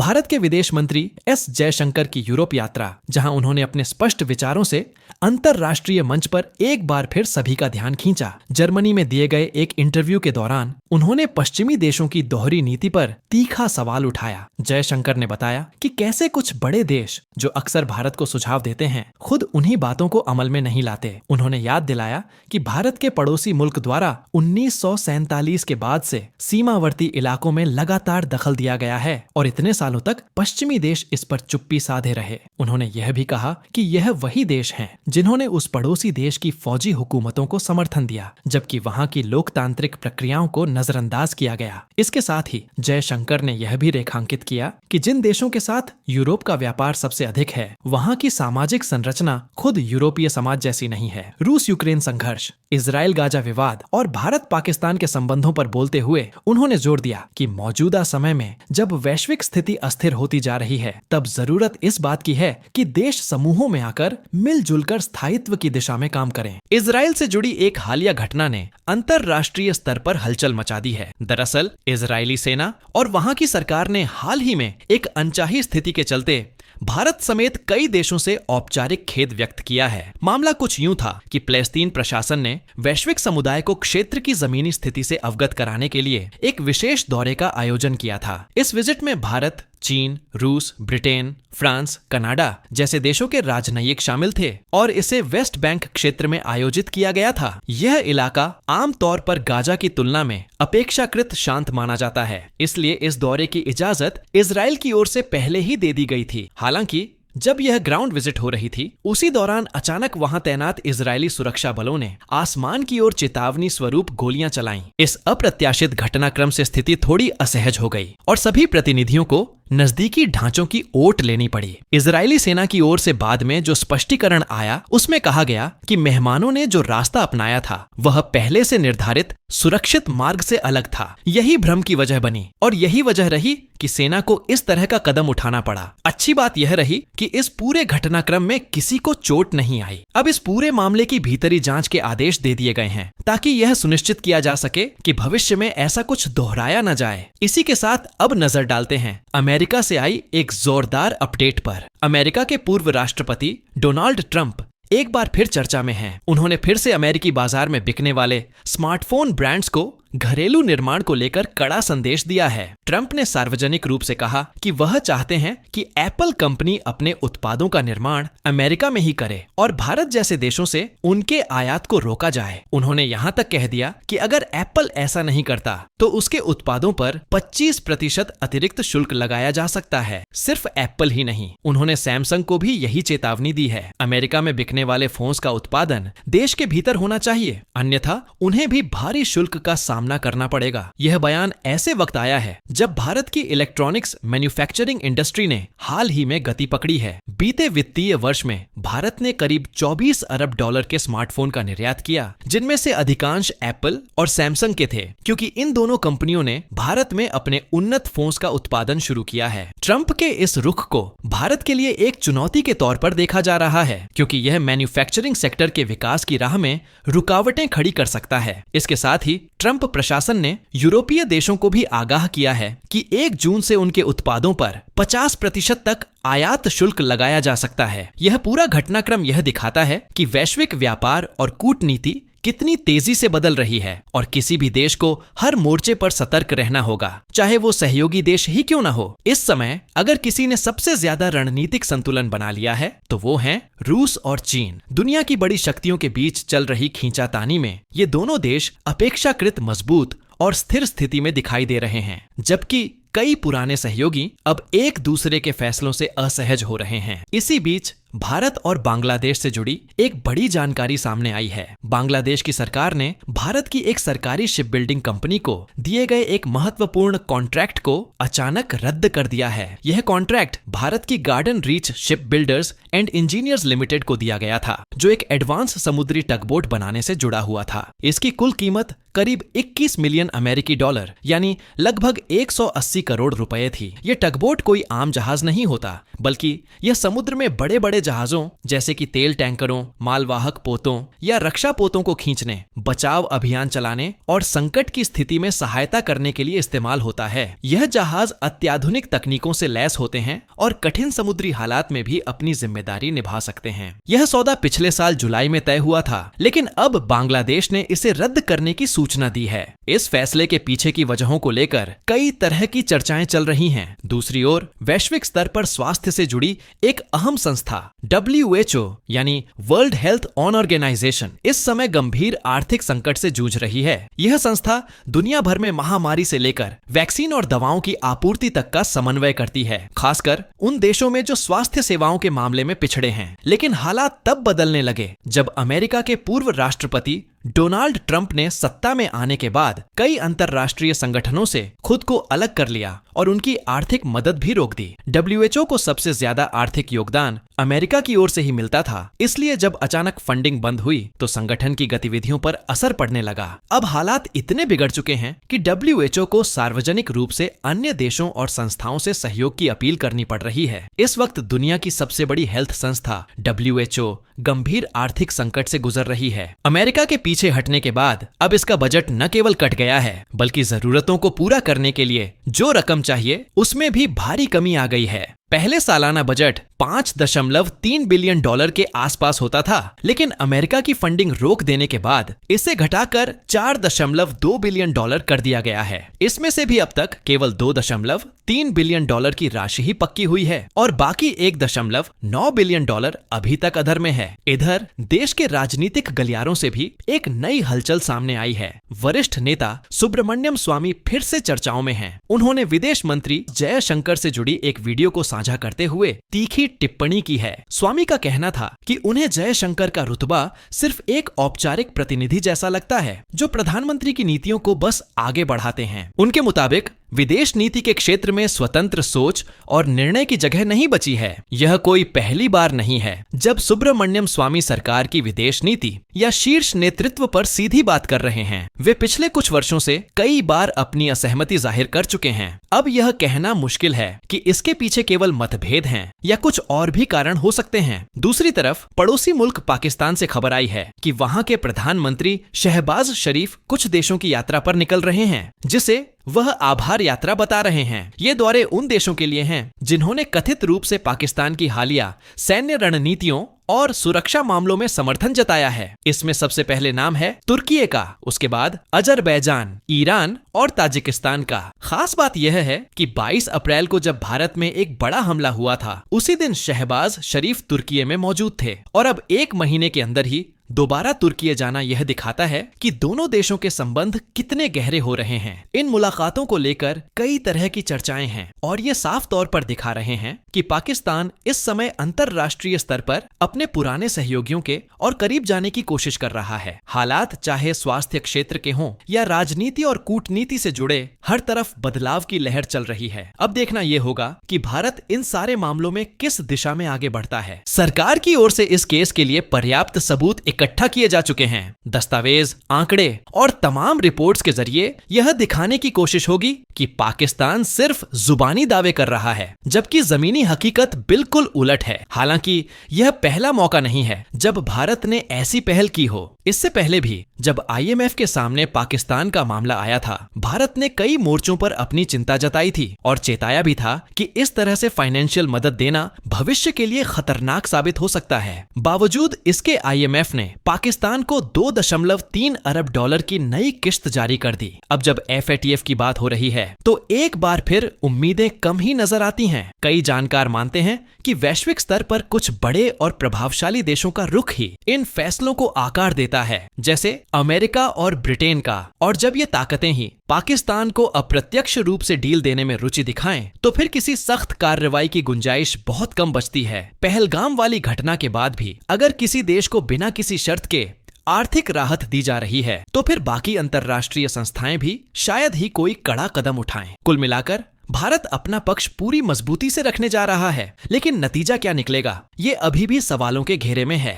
भारत के विदेश मंत्री एस जयशंकर की यूरोप यात्रा, जहां उन्होंने अपने स्पष्ट विचारों से अंतरराष्ट्रीय मंच पर एक बार फिर सभी का ध्यान खींचा। जर्मनी में दिए गए एक इंटरव्यू के दौरान उन्होंने पश्चिमी देशों की दोहरी नीति पर तीखा सवाल उठाया। जयशंकर ने बताया कि कैसे कुछ बड़े देश जो अक्सर भारत को सुझाव देते हैं, खुद उन्हीं बातों को अमल में नहीं लाते। उन्होंने याद दिलाया कि भारत के पड़ोसी मुल्क द्वारा 1947 के बाद से सीमावर्ती इलाकों में लगातार दखल दिया गया है और इतने सालों तक पश्चिमी देश इस पर चुप्पी साधे रहे। उन्होंने यह भी कहा कि यह वही देश हैं जिन्होंने उस पड़ोसी देश की फौजी हुकूमतों को समर्थन दिया, जबकि वहां की लोकतांत्रिक प्रक्रियाओं को नजरअंदाज किया गया। इसके साथ ही जयशंकर ने यह भी रेखांकित किया कि जिन देशों के साथ यूरोप का व्यापार सबसे अधिक है, वहां की सामाजिक संरचना खुद यूरोपीय समाज जैसी नहीं है। रूस यूक्रेन संघर्ष, इजराइल गाजा विवाद और भारत पाकिस्तान के संबंधों पर बोलते हुए उन्होंने जोर दिया कि मौजूदा समय में जब वैश्विक स्थिति अस्थिर होती जा रही है, तब जरूरत इस बात की है कि देश समूहों में आकर मिलजुल कर स्थायित्व की दिशा में काम करें। इजराइल से जुड़ी एक हालिया घटना ने अंतरराष्ट्रीय स्तर पर हलचल मचा दी है। दरअसल इजरायली सेना और वहां की सरकार ने हाल ही में एक अनचाही स्थिति के चलते भारत समेत कई देशों से औपचारिक खेद व्यक्त किया है। मामला कुछ यूं था कि फिलिस्तीन प्रशासन ने वैश्विक समुदाय को क्षेत्र की जमीनी स्थिति से अवगत कराने के लिए एक विशेष दौरे का आयोजन किया था। इस विजिट में भारत, चीन, रूस, ब्रिटेन, फ्रांस, कनाडा जैसे देशों के राजनयिक शामिल थे और इसे वेस्ट बैंक क्षेत्र में आयोजित किया गया था। यह इलाका आमतौर पर गाजा की तुलना में अपेक्षाकृत शांत माना जाता है, इसलिए इस दौरे की इजाजत इजराइल की ओर से पहले ही दे दी गई थी। हालांकि जब यह ग्राउंड विजिट हो रही थी, उसी दौरान अचानक वहां तैनात इजरायली सुरक्षा बलों ने आसमान की ओर चेतावनी स्वरूप गोलियां चलाईं। इस अप्रत्याशित घटनाक्रम से स्थिति थोड़ी असहज हो गई और सभी प्रतिनिधियों को नजदीकी ढांचों की ओट लेनी पड़ी। इजरायली सेना की ओर से बाद में जो स्पष्टीकरण आया, उसमें कहा गया कि मेहमानों ने जो रास्ता अपनाया था वह पहले से निर्धारित सुरक्षित मार्ग से अलग था। यही भ्रम की वजह बनी और यही वजह रही कि सेना को इस तरह का कदम उठाना पड़ा। अच्छी बात यह रही कि इस पूरे घटनाक्रम में किसी को चोट नहीं आई। अब इस पूरे मामले की भीतरी जांच के आदेश दे दिए गए हैं ताकि यह सुनिश्चित किया जा सके कि भविष्य में ऐसा कुछ दोहराया न जाए। इसी के साथ अब नजर डालते हैं अमेरिका से आई एक जोरदार अपडेट पर। अमेरिका के पूर्व राष्ट्रपति डोनाल्ड ट्रंप एक बार फिर चर्चा में हैं। उन्होंने फिर से अमेरिकी बाजार में बिकने वाले स्मार्टफोन ब्रांड्स को घरेलू निर्माण को लेकर कड़ा संदेश दिया है। ट्रंप ने सार्वजनिक रूप से कहा कि वह चाहते हैं कि एप्पल कंपनी अपने उत्पादों का निर्माण अमेरिका में ही करे और भारत जैसे देशों से उनके आयात को रोका जाए। उन्होंने यहां तक कह दिया कि अगर एप्पल ऐसा नहीं करता तो उसके उत्पादों पर 25% अतिरिक्त शुल्क लगाया जा सकता है। सिर्फ एप्पल ही नहीं, उन्होंने सैमसंग को भी यही चेतावनी दी है। अमेरिका में बिकने वाले फोन्स का उत्पादन देश के भीतर होना चाहिए, अन्यथा उन्हें भी भारी शुल्क का सामना करना पड़ेगा। यह बयान ऐसे वक्त आया है जब भारत की इलेक्ट्रॉनिक्स मैन्युफैक्चरिंग इंडस्ट्री ने हाल ही में गति पकड़ी है। बीते वित्तीय वर्ष में भारत ने करीब 24 अरब डॉलर के स्मार्टफोन का निर्यात किया, जिनमें से अधिकांश एप्पल और सैमसंग के थे, क्योंकि इन दोनों कंपनियों ने भारत में अपने उन्नत फोन्स का उत्पादन शुरू किया है। ट्रंप के इस रुख को भारत के लिए एक चुनौती के तौर पर देखा जा रहा है, क्योंकि यह मैन्युफैक्चरिंग सेक्टर के विकास की राह में रुकावटें खड़ी कर सकता है। इसके साथ ही ट्रंप प्रशासन ने यूरोपीय देशों को भी आगाह किया है कि 1 जून से उनके उत्पादों पर 50% तक आयात शुल्क लगाया जा सकता है। यह पूरा घटनाक्रम यह दिखाता है कि वैश्विक व्यापार और कूटनीति कितनी तेजी से बदल रही है और किसी भी देश को हर मोर्चे पर सतर्क रहना होगा, चाहे वो सहयोगी देश ही क्यों न हो। इस समय अगर किसी ने सबसे ज्यादा रणनीतिक संतुलन बना लिया है तो वो हैं रूस और चीन। दुनिया की बड़ी शक्तियों के बीच चल रही खींचातानी में ये दोनों देश अपेक्षाकृत मजबूत और स्थिर स्थिति में दिखाई दे रहे हैं, जबकि कई पुराने सहयोगी अब एक दूसरे के फैसलों से असहज हो रहे हैं। इसी बीच भारत और बांग्लादेश से जुड़ी एक बड़ी जानकारी सामने आई है। बांग्लादेश की सरकार ने भारत की एक सरकारी शिप बिल्डिंग कंपनी को दिए गए एक महत्वपूर्ण कॉन्ट्रैक्ट को अचानक रद्द कर दिया है। यह कॉन्ट्रैक्ट भारत की garden reach ship builders and engineers limited को दिया गया था, जो एक एडवांस समुद्री टगबोट बनाने से जुड़ा हुआ था। इसकी कुल कीमत करीब 21 मिलियन अमेरिकी डॉलर यानी लगभग 180 करोड़ रुपए थी। यह टगबोट कोई आम जहाज नहीं होता, बल्कि यह समुद्र में बड़े बड़े बड़े जहाजों जैसे कि तेल टैंकरों, मालवाहक पोतों या रक्षा पोतों को खींचने, बचाव अभियान चलाने और संकट की स्थिति में सहायता करने के लिए इस्तेमाल होता है। यह जहाज अत्याधुनिक तकनीकों से लैस होते हैं और कठिन समुद्री हालात में भी अपनी जिम्मेदारी निभा सकते हैं। यह सौदा पिछले साल जुलाई में तय हुआ था, लेकिन अब बांग्लादेश ने इसे रद्द करने की सूचना दी है। इस फैसले के पीछे की वजहों को लेकर कई तरह की चर्चाएं चल रही हैं। दूसरी ओर वैश्विक स्तर पर स्वास्थ्य से जुड़ी एक अहम संस्था WHO यानी वर्ल्ड हेल्थ ऑर्गेनाइजेशन इस समय गंभीर आर्थिक संकट से जूझ रही है। यह संस्था दुनिया भर में महामारी से लेकर वैक्सीन और दवाओं की आपूर्ति तक का समन्वय करती है, खासकर उन देशों में जो स्वास्थ्य सेवाओं के मामले में पिछड़े हैं। लेकिन हालात तब बदलने लगे जब अमेरिका के पूर्व राष्ट्रपति डोनाल्ड ट्रंप ने सत्ता में आने के बाद कई अंतरराष्ट्रीय संगठनों से खुद को अलग कर लिया और उनकी आर्थिक मदद भी रोक दी। WHO को सबसे ज्यादा आर्थिक योगदान अमेरिका की ओर से ही मिलता था, इसलिए जब अचानक फंडिंग बंद हुई तो संगठन की गतिविधियों पर असर पड़ने लगा। अब हालात इतने बिगड़ चुके हैं कि WHO को सार्वजनिक रूप से अन्य देशों और संस्थाओं से सहयोग की अपील करनी पड़ रही है। इस वक्त दुनिया की सबसे बड़ी हेल्थ संस्था WHO गंभीर आर्थिक संकट से गुजर रही है। अमेरिका के पीछे हटने के बाद अब इसका बजट न केवल कट गया है, बल्कि जरूरतों को पूरा करने के लिए जो रकम चाहिए उसमें भी भारी कमी आ गई है। पहले सालाना बजट $5.3 बिलियन के आसपास होता था, लेकिन अमेरिका की फंडिंग रोक देने के बाद इसे घटाकर $4.2 बिलियन कर दिया गया है। इसमें से भी अब तक केवल $2.3 बिलियन की राशि ही पक्की हुई है और बाकी $1.9 बिलियन अभी तक अधर में है। इधर देश के राजनीतिक गलियारों से भी एक नई हलचल सामने आई है। वरिष्ठ नेता सुब्रमण्यम स्वामी फिर से चर्चाओं में हैं। उन्होंने विदेश मंत्री जयशंकर से जुड़ी एक वीडियो को साझा करते हुए तीखी टिप्पणी की है। स्वामी का कहना था कि उन्हें जयशंकर का रुतबा सिर्फ एक औपचारिक प्रतिनिधि जैसा लगता है, जो प्रधानमंत्री की नीतियों को बस आगे बढ़ाते हैं। उनके मुताबिक विदेश नीति के क्षेत्र में स्वतंत्र सोच और निर्णय की जगह नहीं बची है। यह कोई पहली बार नहीं है जब सुब्रमण्यम स्वामी सरकार की विदेश नीति या शीर्ष नेतृत्व पर सीधी बात कर रहे हैं। वे पिछले कुछ वर्षों से कई बार अपनी असहमति जाहिर कर चुके हैं। अब यह कहना मुश्किल है कि इसके पीछे केवल मतभेद हैं या कुछ और भी कारण हो सकते हैं। दूसरी तरफ पड़ोसी मुल्क पाकिस्तान से खबर आई है कि वहां के प्रधानमंत्री शहबाज शरीफ कुछ देशों की यात्रा पर निकल रहे हैं, जिसे वह आभार यात्रा बता रहे हैं। ये दौरे उन देशों के लिए हैं जिन्होंने कथित रूप से पाकिस्तान की हालिया सैन्य रणनीतियों और सुरक्षा मामलों में समर्थन जताया है। इसमें सबसे पहले नाम है तुर्की का, उसके बाद अजरबैजान, ईरान और ताजिकिस्तान का। खास बात यह है कि 22 अप्रैल को जब भारत में एक बड़ा हमला हुआ था, उसी दिन शहबाज शरीफ तुर्की में मौजूद थे और अब एक महीने के अंदर ही दोबारा तुर्की जाना यह दिखाता है कि दोनों देशों के संबंध कितने गहरे हो रहे हैं। इन मुलाकातों को लेकर कई तरह की चर्चाएं हैं और ये साफ तौर पर दिखा रहे हैं कि पाकिस्तान इस समय अंतरराष्ट्रीय स्तर पर अपने पुराने सहयोगियों के और करीब जाने की कोशिश कर रहा है। हालात चाहे स्वास्थ्य क्षेत्र के हों या राजनीति और कूटनीति से जुड़े, हर तरफ बदलाव की लहर चल रही है। अब देखना यह होगा कि भारत इन सारे मामलों में किस दिशा में आगे बढ़ता है। सरकार की ओर से इस केस के लिए पर्याप्त सबूत इकट्ठा किए जा चुके हैं। दस्तावेज, आंकड़े और तमाम रिपोर्ट्स के जरिए यह दिखाने की कोशिश होगी कि पाकिस्तान सिर्फ जुबानी दावे कर रहा है, जबकि जमीनी हकीकत बिल्कुल उलट है। हालांकि यह पहला मौका नहीं है जब भारत ने ऐसी पहल की हो। इससे पहले भी जब IMF के सामने पाकिस्तान का मामला आया था, भारत ने कई मोर्चों पर अपनी चिंता जताई थी और चेताया भी था कि इस तरह से फाइनेंशियल मदद देना भविष्य के लिए खतरनाक साबित हो सकता है। बावजूद इसके IMF ने पाकिस्तान को $2.3 अरब की नई किश्त जारी कर दी। अब जब FATF की बात हो रही है तो एक बार फिर उम्मीदें कम ही नजर आती हैं। कई जानकार मानते हैं कि वैश्विक स्तर पर कुछ बड़े और प्रभावशाली देशों का रुख ही इन फैसलों को आकार देता है, जैसे अमेरिका और ब्रिटेन का। और जब ये ताकतें ही पाकिस्तान को अप्रत्यक्ष रूप से डील देने में रुचि दिखाएं, तो फिर किसी सख्त कार्रवाई की गुंजाइश बहुत कम बचती है। पहलगाम वाली घटना के बाद भी अगर किसी देश को बिना किसी शर्त के आर्थिक राहत दी जा रही है, तो फिर बाकी अंतरराष्ट्रीय संस्थाएं भी शायद ही कोई कड़ा कदम उठाएं। कुल मिलाकर भारत अपना पक्ष पूरी मजबूती से रखने जा रहा है, लेकिन नतीजा क्या निकलेगा, ये अभी भी सवालों के घेरे में है।